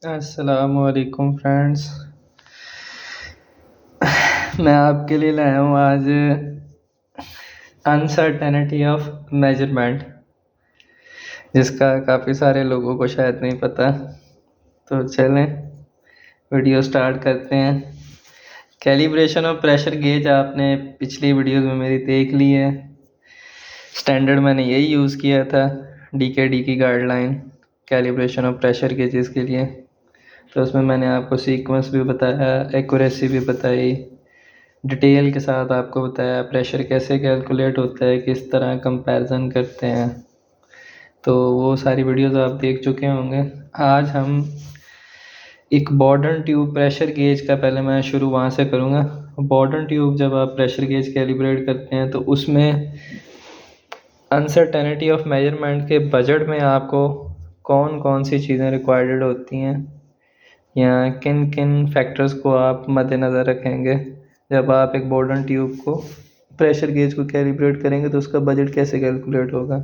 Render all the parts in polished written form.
अस्सलामुअलैकुम फ्रेंड्स। मैं आपके लिए लाया हूँ आज अनसर्टेनिटी ऑफ मेजरमेंट, जिसका काफ़ी सारे लोगों को शायद नहीं पता। तो चलें वीडियो स्टार्ट करते हैं। कैलिब्रेशन ऑफ प्रेशर गेज आपने पिछली वीडियोस में मेरी देख ली है। स्टैंडर्ड मैंने यही यूज़ किया था, DKD की guideline calibration of pressure gauges के लिए। तो उसमें मैंने आपको सीक्वेंस भी बताया, एक्यूरेसी भी बताई, डिटेल के साथ आपको बताया प्रेशर कैसे कैलकुलेट होता है, किस तरह कंपैरिजन करते हैं। तो वो सारी वीडियोस आप देख चुके होंगे। आज हम एक बॉर्डन ट्यूब प्रेशर गेज का, पहले मैं शुरू वहाँ से करूँगा। बॉर्डन ट्यूब जब आप प्रेशर गेज कैलिब्रेट करते हैं तो उसमें अनसर्टेनिटी ऑफ मेजरमेंट के बजट में आपको कौन कौन सी चीज़ें रिक्वायर्ड होती हैं या किन किन फैक्टर्स को आप मद्देनज़र रखेंगे जब आप एक बॉर्डन ट्यूब को प्रेशर गेज को कैलिब्रेट करेंगे, तो उसका बजट कैसे कैलकुलेट होगा।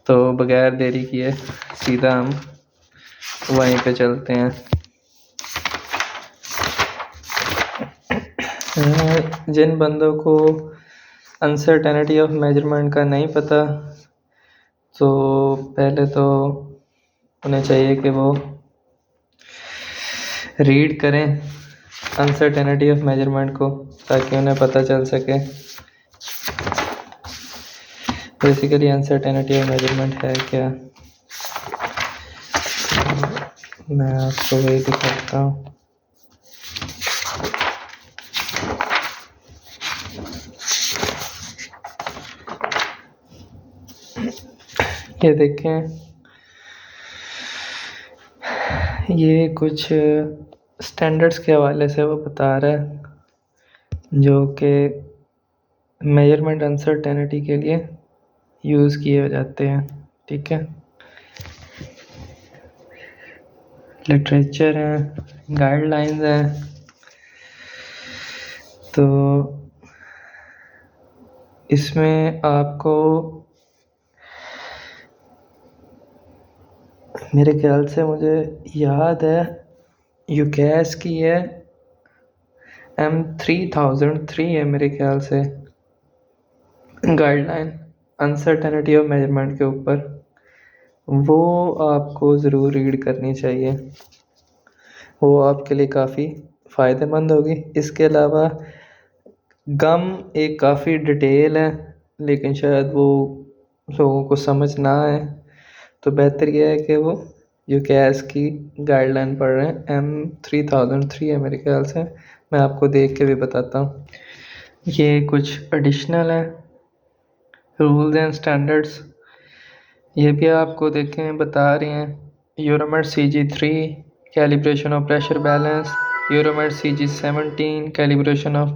तो बगैर देरी किए सीधा हम वहीं पे चलते हैं। जिन बंदों को अनसर्टेनिटी ऑफ मेजरमेंट का नहीं पता, तो पहले तो उन्हें चाहिए कि वो रीड करें अनसर्टेनिटी ऑफ मेजरमेंट को, ताकि उन्हें पता चल सके बेसिकली अनसर्टेनिटी ऑफ मेजरमेंट है क्या। मैं आपको वही दिखाता हूँ। ये देखें, ये कुछ स्टैंडर्ड्स के हवाले से वो बता रहा है जो कि मेजरमेंट अनसर्टेनिटी के लिए यूज़ किए जाते हैं। ठीक है, लिटरेचर है, गाइडलाइंस हैं। तो इसमें आपको मेरे ख्याल से, मुझे याद है, यूकेस की है M3003 है मेरे ख्याल से गाइडलाइन अनसर्टेनिटी ऑफ मेजरमेंट के ऊपर। वो आपको ज़रूर रीड करनी चाहिए, वो आपके लिए काफ़ी फ़ायदेमंद होगी। इसके अलावा गम एक काफ़ी डिटेल है, लेकिन शायद वो लोगों को समझ ना आए, तो बेहतर यह है कि वो यूकेएस की गाइडलाइन पढ़ रहे हैं। M3003 है मेरे ख्याल से, मैं आपको देख के भी बताता हूँ। ये कुछ एडिशनल है रूल्स एंड स्टैंडर्ड्स, ये भी आपको देखें बता रहे हैं। EURAMET CG3 calibration of pressure balance, EURAMET CG17 calibration of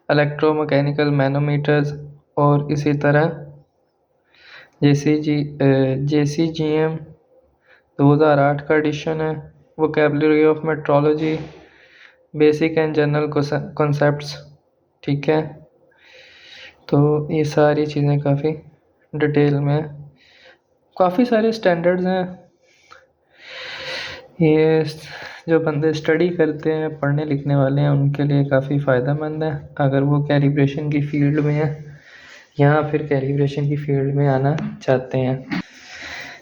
electromechanical manometers, और इसी तरह JCGM 2008 का एडिशन है। Vocabulary of metrology, basic and general concepts. ठीक है, तो ये सारी चीज़ें काफ़ी डिटेल में, काफ़ी सारे स्टैंडर्ड्स हैं। ये जो बंदे स्टडी करते हैं, पढ़ने लिखने वाले हैं, उनके लिए काफ़ी फ़ायदेमंद है अगर वो कैलिब्रेशन की फील्ड में है या फिर कैलिब्रेशन की फील्ड में आना चाहते हैं।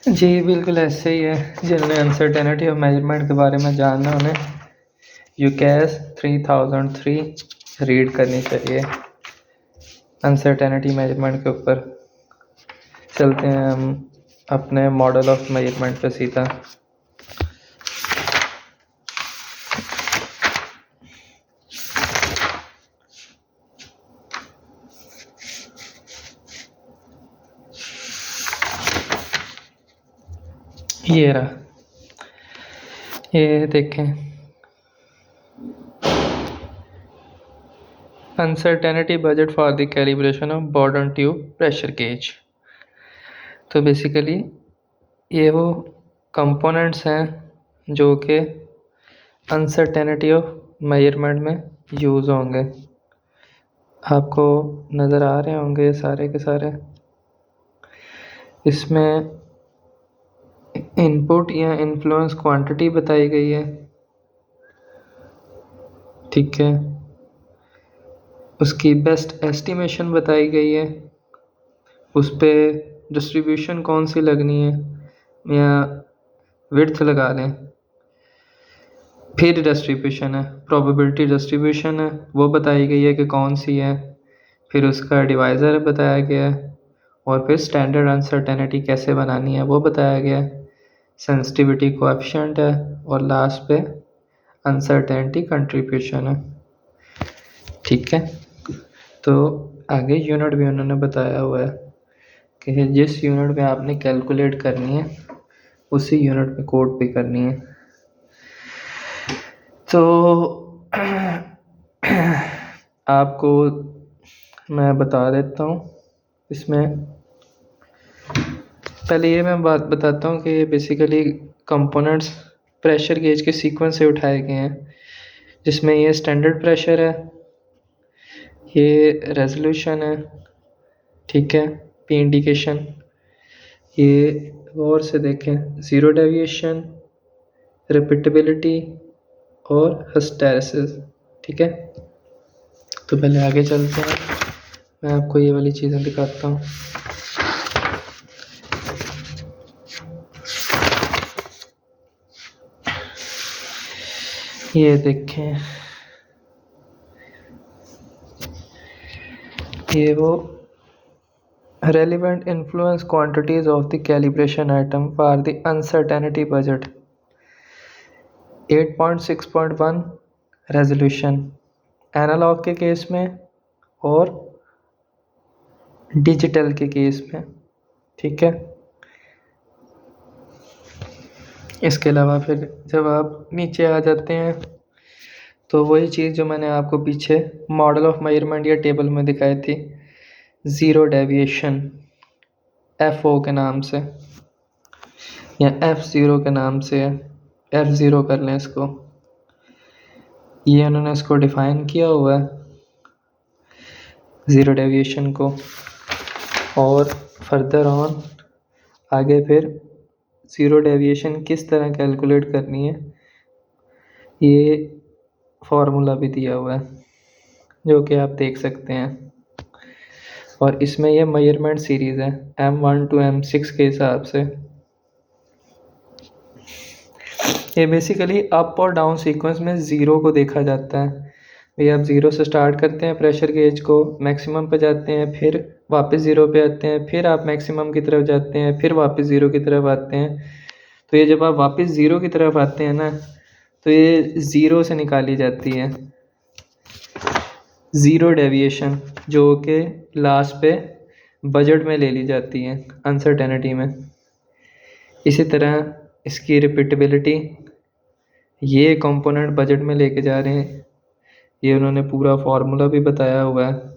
जी बिल्कुल ऐसे ही है। जिन्हें अनसर्टेनिटी ऑफ मेजरमेंट के बारे में जानना, उन्हें यूकेएस 3003 रीड करनी चाहिए अनसर्टेनिटी मेजरमेंट के ऊपर। चलते हैं हम अपने मॉडल ऑफ मेजरमेंट पे सीधा। ये रहा, ये देखें, uncertainty budget for the calibration of Bourdon tube pressure gauge. तो बेसिकली ये वो कंपोनेंट्स हैं जो कि अनसर्टेनिटी ऑफ मेजरमेंट में यूज़ होंगे। आपको नज़र आ रहे होंगे सारे के सारे। इसमें इनपुट या इन्फ्लुएंस क्वांटिटी बताई गई है, ठीक है। उसकी बेस्ट एस्टिमेशन बताई गई है, उस पर डिस्ट्रीब्यूशन कौन सी लगनी है या विड्थ लगा लें। फिर डिस्ट्रीब्यूशन है, प्रोबेबिलिटी डिस्ट्रीब्यूशन है, वो बताई गई है कि कौन सी है। फिर उसका डिवाइज़र बताया गया है, और फिर स्टैंडर्ड अनसर्टेनिटी कैसे बनानी है वो बताया गया है। सेंसिटिविटी कोएफिशिएंट है, और लास्ट पे अनसर्टेनिटी कंट्रीब्यूशन है, ठीक है। तो आगे यूनिट भी उन्होंने बताया हुआ है कि जिस यूनिट में आपने कैलकुलेट करनी है उसी यूनिट में कोड भी करनी है। तो आपको मैं बता देता हूँ इसमें। पहले ये मैं बात बताता हूँ कि बेसिकली कंपोनेंट्स प्रेशर गेज के सीक्वेंस से उठाए गए हैं, जिसमें ये स्टैंडर्ड प्रेशर है, ये रेजोल्यूशन है, ठीक है, पी इंडिकेशन, ये गौर से देखें, ज़ीरो डेविएशन, रिपीटेबिलिटी और हिस्टैरिसीस, ठीक है। तो पहले आगे चलते हैं, मैं आपको ये वाली चीज़ें दिखाता हूँ। ये देखें, ये वो relevant influence quantities of the calibration item for the uncertainty budget। 8.6.1 resolution analog के केस में और डिजिटल के केस में, ठीक है। इसके अलावा फिर जब आप नीचे आ जाते हैं तो वही चीज़ जो मैंने आपको पीछे मॉडल ऑफ मेजरमेंट या टेबल में दिखाई थी, ज़ीरो डेविएशन FO के नाम से या F0 के नाम से, F0 कर लें इसको, ये उन्होंने इसको डिफ़ाइन किया हुआ है ज़ीरो डेविएशन को। और फर्दर ऑन आगे फिर ज़ीरो डेविएशन किस तरह कैलकुलेट करनी है ये फार्मूला भी दिया हुआ है, जो कि आप देख सकते हैं। और इसमें ये मेजरमेंट सीरीज़ है M1 to M6 के हिसाब से। ये बेसिकली अप और डाउन सीक्वेंस में ज़ीरो को देखा जाता है। भाई आप ज़ीरो से स्टार्ट करते हैं प्रेशर गेज को, मैक्सिमम पे जाते हैं, फिर वापस ज़ीरो पे आते हैं, फिर आप मैक्सिमम की तरफ जाते हैं, फिर वापस ज़ीरो की तरफ आते हैं। तो ये जब आप वापस ज़ीरो की तरफ आते हैं ना, तो ये ज़ीरो से निकाली जाती है ज़ीरो डेविएशन, जो कि लास्ट पे बजट में ले ली जाती है अनसर्टेनिटी में। इसी तरह इसकी रिपीटेबिलिटी, ये कंपोनेंट बजट में लेके जा रहे हैं, ये उन्होंने पूरा फार्मूला भी बताया हुआ है।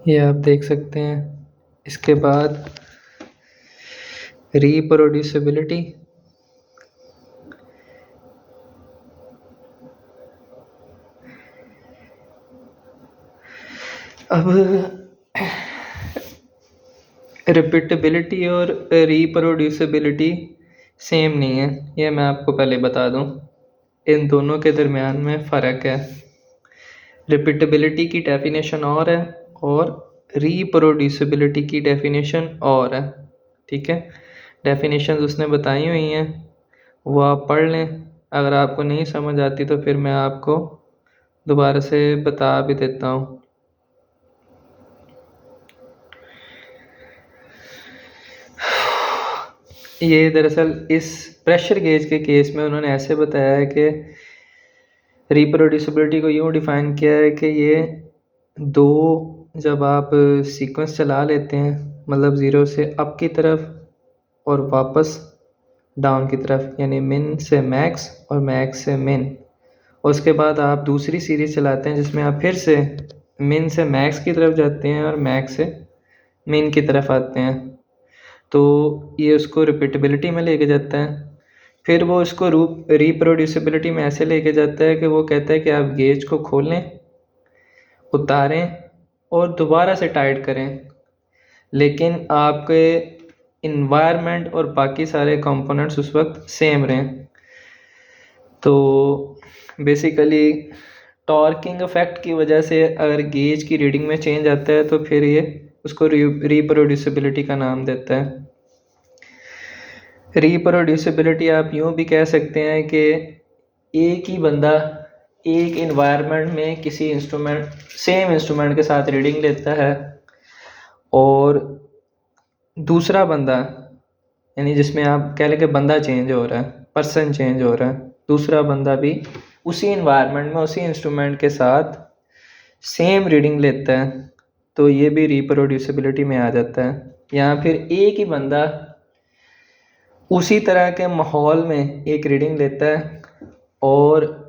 ये आप देख सकते हैं। इसके बाद रिप्रोड्यूसिबिलिटी, अब रिपीटेबिलिटी और रिप्रोड्यूसिबिलिटी सेम नहीं है, ये मैं आपको पहले बता दूं। इन दोनों के दरमियान में फ़र्क है। रिपीटेबिलिटी की डेफिनेशन और है और रिप्रोड्यूसिबिलिटी की डेफिनेशन और है, ठीक है। डेफिनेशन उसने बताई हुई हैं, वो आप पढ़ लें। अगर आपको नहीं समझ आती तो फिर मैं आपको दोबारा से बता भी देता हूँ। ये दरअसल इस प्रेशर गेज के केस में उन्होंने ऐसे बताया है कि रिप्रोड्यूसिबिलिटी को यूँ डिफ़ाइन किया है कि ये दो, जब आप सीक्वेंस चला लेते हैं, मतलब ज़ीरो से अप की तरफ और वापस डाउन की तरफ, यानी मिन से मैक्स और मैक्स से मिन, उसके बाद आप दूसरी सीरीज़ चलाते हैं जिसमें आप फिर से मिन से मैक्स की तरफ जाते हैं और मैक्स से मिन की तरफ आते हैं, तो ये उसको रिपीटेबिलिटी में लेके जाता है। फिर वो इसको रिप्रोड्यूसिबिलिटी में ऐसे लेके जाता है कि वो कहता है कि आप गेज को खोलें, उतारें और दोबारा से टाइट करें, लेकिन आपके इन्वायरमेंट और बाकी सारे कंपोनेंट्स उस वक्त सेम रहें। तो बेसिकली टॉर्किंग इफेक्ट की वजह से अगर गेज की रीडिंग में चेंज आता है तो फिर ये उसको रिप्रोड्यूसिबिलिटी का नाम देता है। रिप्रोड्यूसिबिलिटी आप यूँ भी कह सकते हैं कि एक ही बंदा एक इन्वायरमेंट में किसी इंस्ट्रूमेंट सेम इंस्ट्रूमेंट के साथ रीडिंग लेता है और दूसरा बंदा, यानी जिसमें आप कह लें कि बंदा चेंज हो रहा है, पर्सन चेंज हो रहा है, दूसरा बंदा भी उसी इन्वायरमेंट में उसी इंस्ट्रूमेंट के साथ सेम रीडिंग लेता है, तो ये भी रिप्रोड्यूसिबिलिटी में आ जाता है। या फिर एक ही बंदा उसी तरह के माहौल में एक रीडिंग लेता है और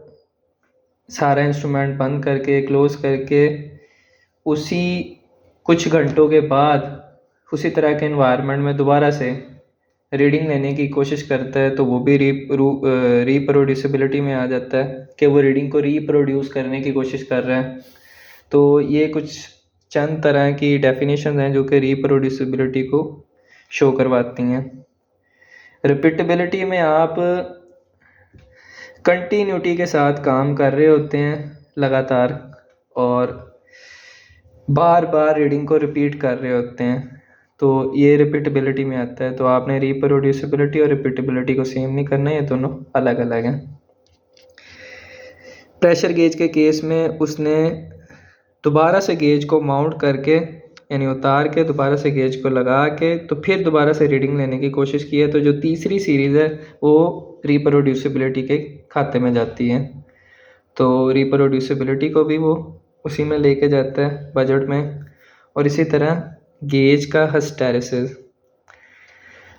सारा इंस्ट्रूमेंट बंद करके क्लोज करके उसी कुछ घंटों के बाद उसी तरह के इन्वायरमेंट में दोबारा से रीडिंग लेने की कोशिश करता है, तो वो भी रिप्रोड्यूसिबिलिटी में आ जाता है कि वो रीडिंग को रिप्रोड्यूस करने की कोशिश कर रहा है। तो ये कुछ चंद तरह की डेफिनेशन हैं जो कि रिप्रोड्यूसिबिलिटी को शो करवाती हैं। रिपीटेबिलिटी में आप कंटिन्यूटी के साथ काम कर रहे होते हैं लगातार और बार बार रीडिंग को रिपीट कर रहे होते हैं, तो ये रिपीटेबिलिटी में आता है। तो आपने रिप्रोड्यूसिबिलिटी और रिपीटेबिलिटी को सेम नहीं करना है, ये दोनों अलग अलग हैं। प्रेशर गेज के केस में उसने दोबारा से गेज को माउंट करके यानी उतार के दोबारा से गेज को लगा के तो फिर दोबारा से रीडिंग लेने की कोशिश की है, तो जो तीसरी सीरीज़ है वो रिप्रोड्यूसिबिलिटी के खाते में जाती है। तो रिप्रोड्यूसिबिलिटी को भी वो उसी में लेके जाता है बजट में। और इसी तरह गेज का हिस्टैरिसीस,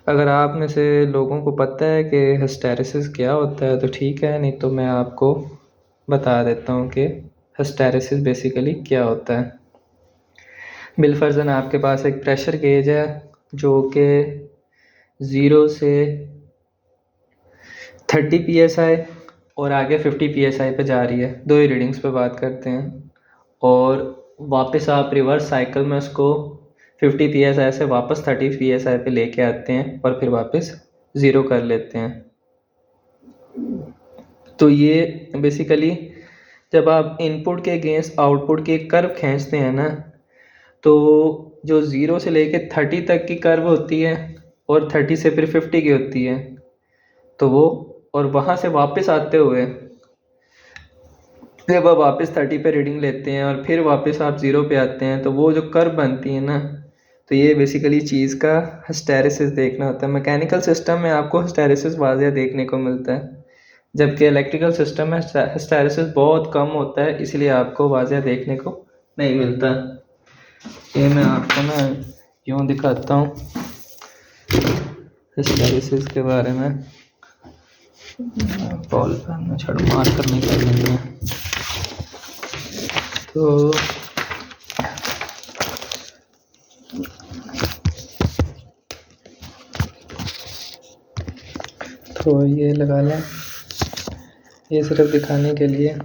अगर आप में से लोगों को पता है कि हिस्टैरिसीस क्या होता है तो ठीक है, नहीं तो मैं आपको बता देता हूँ कि हिस्टैरिसीस बेसिकली क्या होता है। बिलफर्जन आपके पास एक प्रेशर गेज है जो कि 0 से 30 psi और आगे 50 psi पे जा रही है, दो ही रीडिंग्स पे बात करते हैं। और वापस आप रिवर्स साइकिल में उसको 50 psi से वापस 30 psi पे लेके आते हैं और फिर वापस 0 कर लेते हैं। तो ये बेसिकली जब आप इनपुट के अगेंस्ट आउटपुट की कर्व खींचते हैं ना, तो जो 0 से लेके 30 तक की कर्व होती है और 30 से फिर 50 की होती है, तो वो और वहाँ से वापस आते हुए जब आप वापस 30 पे रीडिंग लेते हैं और फिर वापस आप 0 पे आते हैं, तो वो जो कर्व बनती है ना, तो ये बेसिकली चीज़ का हिस्टैरिसीस देखना होता है। मैकेनिकल सिस्टम में आपको हिस्टैरिसीस वाज़िया देखने को मिलता है, जबकि इलेक्ट्रिकल सिस्टम में हिस्टैरिसीस बहुत कम होता है, इसलिए आपको वाज़िया देखने को नहीं मिलता। ये मैं आपको ना यूँ दिखाता हूँ हिस्टैरिसीस के बारे में। बॉल पेन छड़ मार कर निकाल लेंगे। तो ये लगा लें, ये सिर्फ दिखाने के लिए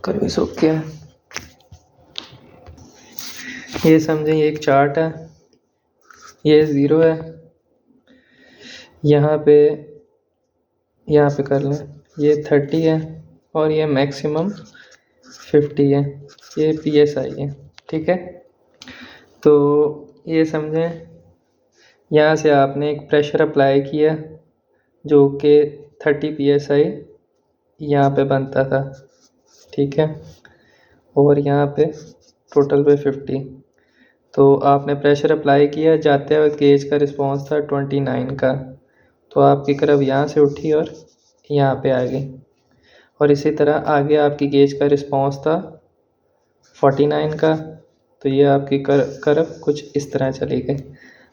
कर भी सूख गया है। ये समझें ये एक चार्ट है, ये 0 है, यहाँ पे कर लें ये 30 है और ये मैक्सिमम 50 है, ये PSI है, ठीक है। तो ये समझें यहाँ से आपने एक प्रेशर अप्लाई किया जो कि 30 PSI यहाँ पे बनता था, ठीक है, और यहाँ पे टोटल पे 50। तो आपने प्रेशर अप्लाई किया, जाते हुए गेज का रिस्पांस था 29 का, तो आपकी कर्व यहाँ से उठी और यहाँ पे आ गई। और इसी तरह आगे आपकी गेज का रिस्पांस था 49 का, तो ये आपकी कर्व कुछ इस तरह चली गई।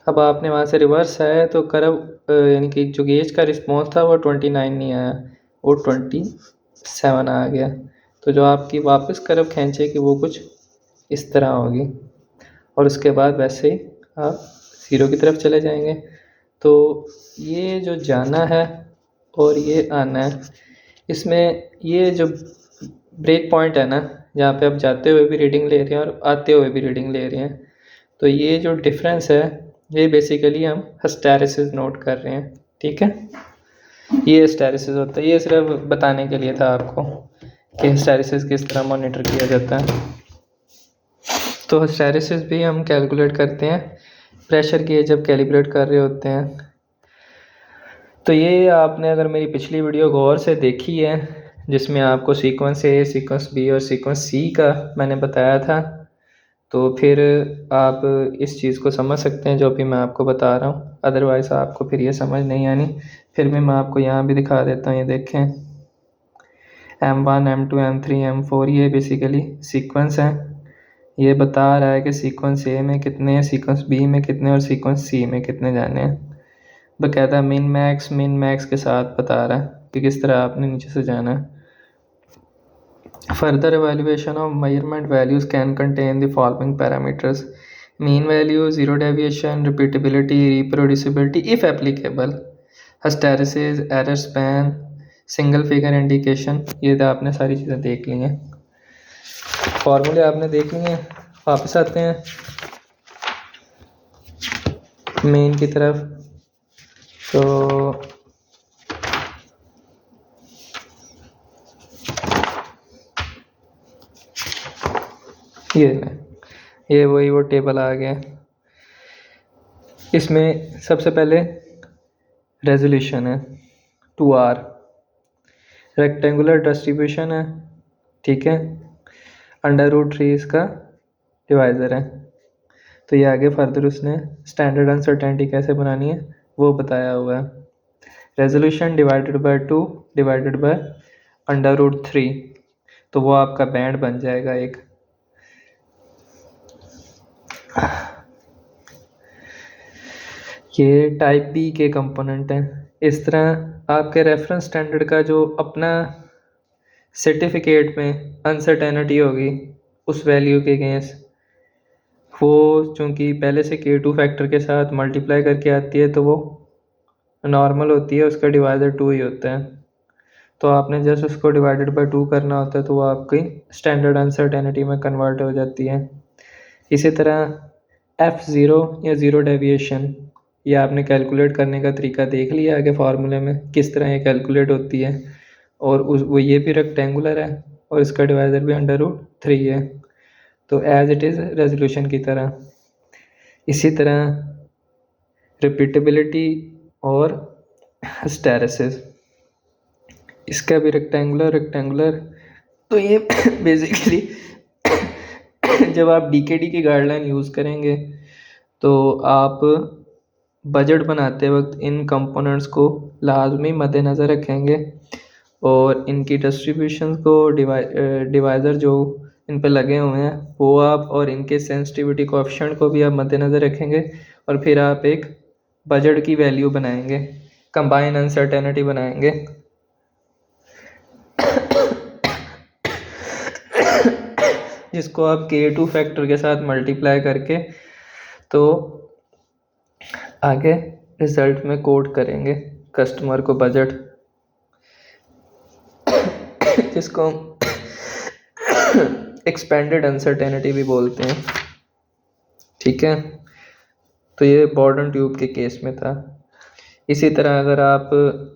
अब आपने वहाँ से रिवर्स आया तो कर्व यानी कि जो गेज का रिस्पांस था वो 29 नहीं आया, वो 27 आ गया। तो जो आपकी वापस कर्व खींचेगी वो कुछ इस तरह होगी और उसके बाद वैसे ही आप 0 की तरफ चले जाएंगे। तो ये जो जाना है और ये आना है, इसमें ये जो ब्रेक पॉइंट है ना, जहाँ पे आप जाते हुए भी रीडिंग ले रहे हैं और आते हुए भी रीडिंग ले रहे हैं। तो ये जो डिफरेंस है ये बेसिकली हम हिस्टैरिसीस नोट कर रहे हैं, ठीक है। ये हिस्टैरिसीस होता है, ये सिर्फ बताने के लिए था आपको कि हिस्टैरिसीस किस तरह मॉनिटर किया जाता है। तो हिस्टैरिसीस भी हम कैलकुलेट करते हैं प्रेशर गेज जब कैलिब्रेट कर रहे होते हैं। तो ये आपने अगर मेरी पिछली वीडियो गौर से देखी है जिसमें आपको सीक्वेंस ए, सीक्वेंस बी और सीक्वेंस सी का मैंने बताया था, तो फिर आप इस चीज़ को समझ सकते हैं जो भी मैं आपको बता रहा हूँ। अदरवाइज़ आपको फिर ये समझ नहीं आनी। फिर भी मैं आपको यहाँ भी दिखा देता हूँ, ये देखें M1, M2, M3, M4 ये बेसिकली सीक्वेंस है। ये बता रहा है कि सीक्वेंस ए में कितने हैं, सीक्वेंस बी में कितने और सीक्वेंस सी में कितने जाने हैं। बकायदा मिन मैक्स के साथ बता रहा है कि किस तरह आपने नीचे से जाना है। Further evaluation of measurement values can contain the following parameters: mean value, zero deviation, repeatability, reproducibility if applicable, hysteresis, error span, single figure indication। ये तो आपने सारी चीज़ें देख ली हैं, फॉर्मूले आपने देख लिए हैं। वापस आते हैं मेन की तरफ। तो ये वही वो टेबल आ गया। इसमें सबसे पहले रेजोल्यूशन है 2R, रेक्टेंगुलर डिस्ट्रीब्यूशन है, ठीक है, √3 इसका डिवाइज़र है। तो ये आगे फर्दर उसने स्टैंडर्ड अनसर्टेनिटी कैसे बनानी है वो बताया हुआ है। Resolution divided by 2 divided by √3, तो वो आपका बैंड बन जाएगा एक। ये टाइप बी के कंपोनेंट हैं। इस तरह आपके रेफरेंस स्टैंडर्ड का जो अपना सर्टिफिकेट में अनसर्टेनिटी होगी उस वैल्यू के अगेंस्ट, वो चूँकि पहले से K2 फैक्टर के साथ मल्टीप्लाई करके आती है तो वो नॉर्मल होती है, उसका डिवाइज़र 2 ही होता है। तो आपने जस्ट उसको डिवाइडेड बाय 2 करना होता है तो वो आपकी स्टैंडर्ड अनसर्टेनिटी में कन्वर्ट हो जाती है। इसी तरह F0 या ज़ीरो डेविएशन, ये आपने कैलकुलेट करने का तरीका देख लिया आगे फार्मूले में किस तरह ये कैलकुलेट होती है। और वो ये भी रेक्टेंगुलर है और इसका डिवाइज़र भी √3 है, तो एज इट इज़ रेजोल्यूशन की तरह। इसी तरह रिपीटेबिलिटी और हिस्टैरिसीस, इसका भी रेक्टेंगुलर। तो ये बेसिकली जब आप DKD की गाइडलाइन यूज़ करेंगे तो आप बजट बनाते वक्त इन कंपोनेंट्स को लाजमी मद्देनज़र रखेंगे और इनकी डिस्ट्रीब्यूशन को डिवाइज़र जो इन पे लगे हुए हैं वो आप, और इनके सेंसिटिविटी कोएफिशिएंट को भी आप मद्देनज़र रखेंगे। और फिर आप एक बजट की वैल्यू बनाएंगे, कंबाइन अनसर्टेनिटी बनाएंगे। जिसको आप K2 फैक्टर के साथ मल्टीप्लाई करके तो आगे रिज़ल्ट में कोट करेंगे कस्टमर को बजट, जिसको हम एक्सपेंडेड अनसर्टेनिटी भी बोलते हैं, ठीक है। तो ये बॉर्डन ट्यूब के केस में था। इसी तरह अगर आप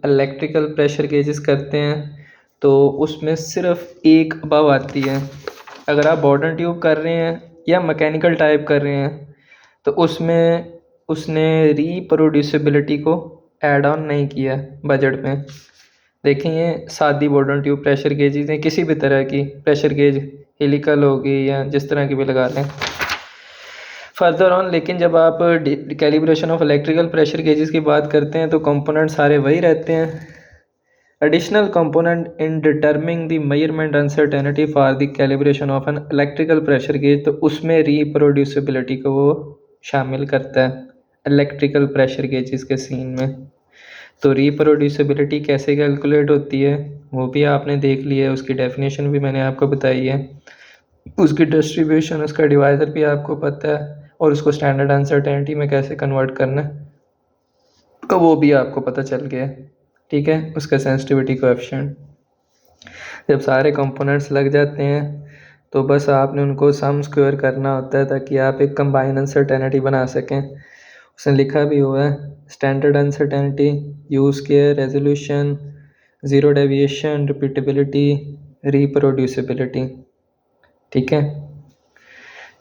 इलेक्ट्रिकल प्रेशर गेजेस करते हैं तो उसमें सिर्फ एक अबव आती है। अगर आप बॉर्डन ट्यूब कर रहे हैं या मैकेनिकल टाइप कर रहे हैं तो उसमें उसने रिप्रोड्यूसिबिलिटी को ऐड ऑन नहीं किया बजट में। देखें ये सादी बॉर्डन ट्यूब प्रेशर गेजेस हैं, किसी भी तरह की प्रेशर गेज हेलिकल होगी या जिस तरह की भी लगा लें फर्दर ऑन। लेकिन जब आप calibration of electrical pressure gauges की बात करते हैं तो कंपोनेंट सारे वही रहते हैं। Additional component in डिटर्मिंग the measurement uncertainty for the calibration of an electrical pressure gauge, तो उसमें रिप्रोड्यूसिबिलिटी को वो शामिल करता है इलेक्ट्रिकल प्रेशर गेजेस के सीन में। तो रिप्रोड्यूसिबिलिटी कैसे कैलकुलेट होती है वो भी आपने देख लिया है, उसकी डेफिनेशन भी मैंने आपको बताई है, उसकी डिस्ट्रीब्यूशन, उसका डिवाइज़र भी आपको पता है, और उसको स्टैंडर्ड अनसर्टेनिटी में कैसे कन्वर्ट करना है तो वो भी आपको पता चल गया, ठीक है। उसका सेंसिटिविटी कोएफिशिएंट, जब सारे कंपोनेंट्स लग जाते हैं तो बस आपने उनको सम स्क्वायर करना होता है ताकि आप एक कंबाइन अनसर्टेनिटी बना सकें। उसने लिखा भी हुआ है standard uncertainty, use care, resolution, zero deviation, repeatability, reproducibility. ठीक है,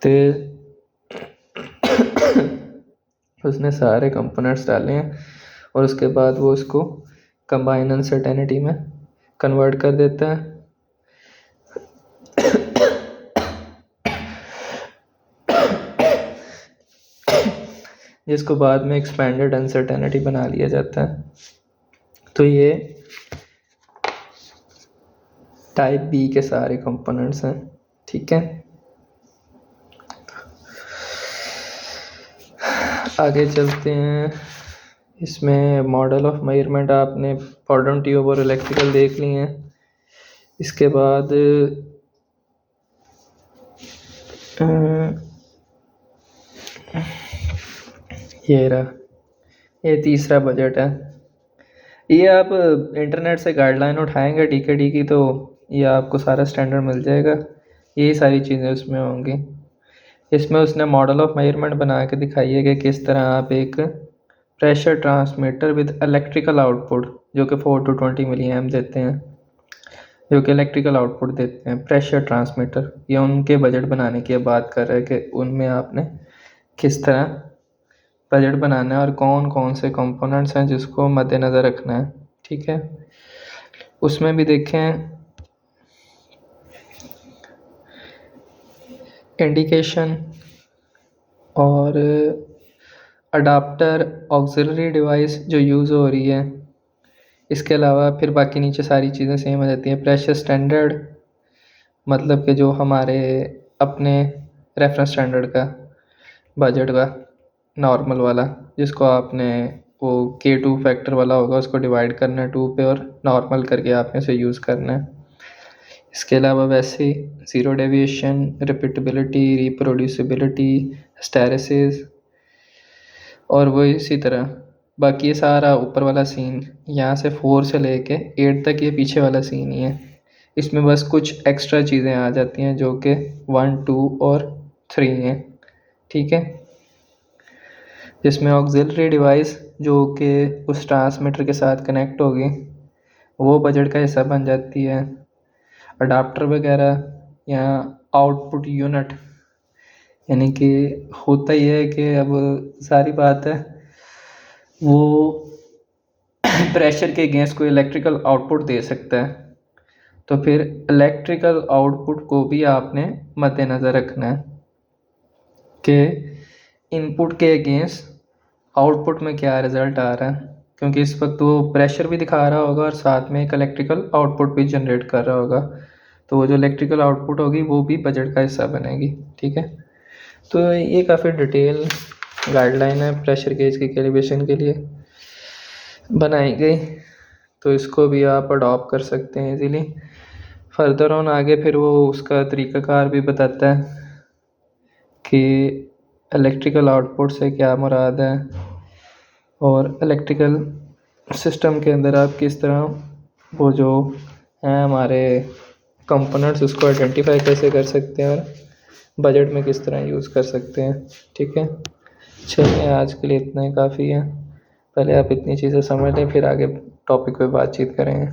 तो उसने सारे कंपोनेंट्स डाले हैं और उसके बाद वो उसको कंबाइन अनसर्टेनिटी में कन्वर्ट कर देता है। जिसको बाद में एक्सपेंडेड अनसर्टेनिटी बना लिया जाता है। तो ये टाइप बी के सारे कंपोनेंट्स हैं। ठीक है, आगे चलते हैं। इसमें मॉडल ऑफ मेजरमेंट आपने क्वाड्रेंट ट्यूब और इलेक्ट्रिकल देख लिए हैं। इसके बाद ये रहा, ये तीसरा बजट है। ये आप इंटरनेट से गाइडलाइन उठाएंगे DKD की तो ये आपको सारा स्टैंडर्ड मिल जाएगा, यही सारी चीज़ें उसमें होंगी। इसमें उसने मॉडल ऑफ मेजरमेंट बना के दिखाई है कि किस तरह आप एक pressure transmitter with electrical output जो कि 4 to 20 मिली एम देते हैं, जो कि इलेक्ट्रिकल आउटपुट देते हैं प्रेशर ट्रांसमीटर, ये उनके बजट बनाने की बात कर रहे हैं कि उनमें आपने किस तरह बजट बनाना है और कौन कौन से कंपोनेंट्स हैं जिसको मद्देनज़र रखना है। ठीक है, उसमें भी देखें इंडिकेशन और अडाप्टर, ऑक्सिलरी डिवाइस जो यूज़ हो रही है। इसके अलावा फिर बाकी नीचे सारी चीज़ें सेम हो जाती हैं। प्रेशर स्टैंडर्ड मतलब कि जो हमारे अपने रेफरेंस स्टैंडर्ड का बजट का नॉर्मल वाला, जिसको आपने वो K2 फैक्टर वाला होगा उसको डिवाइड करना है 2 पे और नॉर्मल करके आपने उसे यूज़ करना है। इसके अलावा वैसे ही zero deviation, repeatability, reproducibility, hysteresis और वो इसी तरह बाकी ये सारा ऊपर वाला सीन यहाँ से 4 से लेके 8 तक ये पीछे वाला सीन ही है। इसमें बस कुछ एक्स्ट्रा चीज़ें आ जाती हैं जो कि 1, 2 और 3 हैं। ठीक है, जिसमें ऑक्सिलरी डिवाइस जो कि उस ट्रांसमीटर के साथ कनेक्ट होगी वो बजट का हिस्सा बन जाती है। अडाप्टर वगैरह या आउटपुट यूनिट, यानी कि होता ही है कि अब सारी बात है वो प्रेशर के अगेंस्ट कोई इलेक्ट्रिकल आउटपुट दे सकता है, तो फिर इलेक्ट्रिकल आउटपुट को भी आपने मद्देनज़र रखना है कि इनपुट के अगेंस्ट आउटपुट में क्या रिज़ल्ट आ रहा है, क्योंकि इस वक्त वो प्रेशर भी दिखा रहा होगा और साथ में एक इलेक्ट्रिकल आउटपुट भी जनरेट कर रहा होगा, तो वो जो इलेक्ट्रिकल आउटपुट होगी वो भी बजट का हिस्सा बनेगी। ठीक है, तो ये काफ़ी डिटेल गाइडलाइन है प्रेशर गेज की कैलिब्रेशन के लिए बनाई गई, तो इसको भी आप अडॉप्ट कर सकते हैं इजीली। फर्दर ऑन आगे फिर वो उसका तरीक़ाकार भी बताता है कि इलेक्ट्रिकल आउटपुट से क्या मुराद है और इलेक्ट्रिकल सिस्टम के अंदर आप किस तरह वो जो हैं हमारे कंपोनेंट्स उसको आइडेंटिफाई कैसे कर सकते हैं और बजट में किस तरह यूज़ कर सकते हैं। ठीक है, चलिए आज के लिए इतना ही काफ़ी है। पहले आप इतनी चीज़ें समझ लें फिर आगे टॉपिक पे बातचीत करेंगे।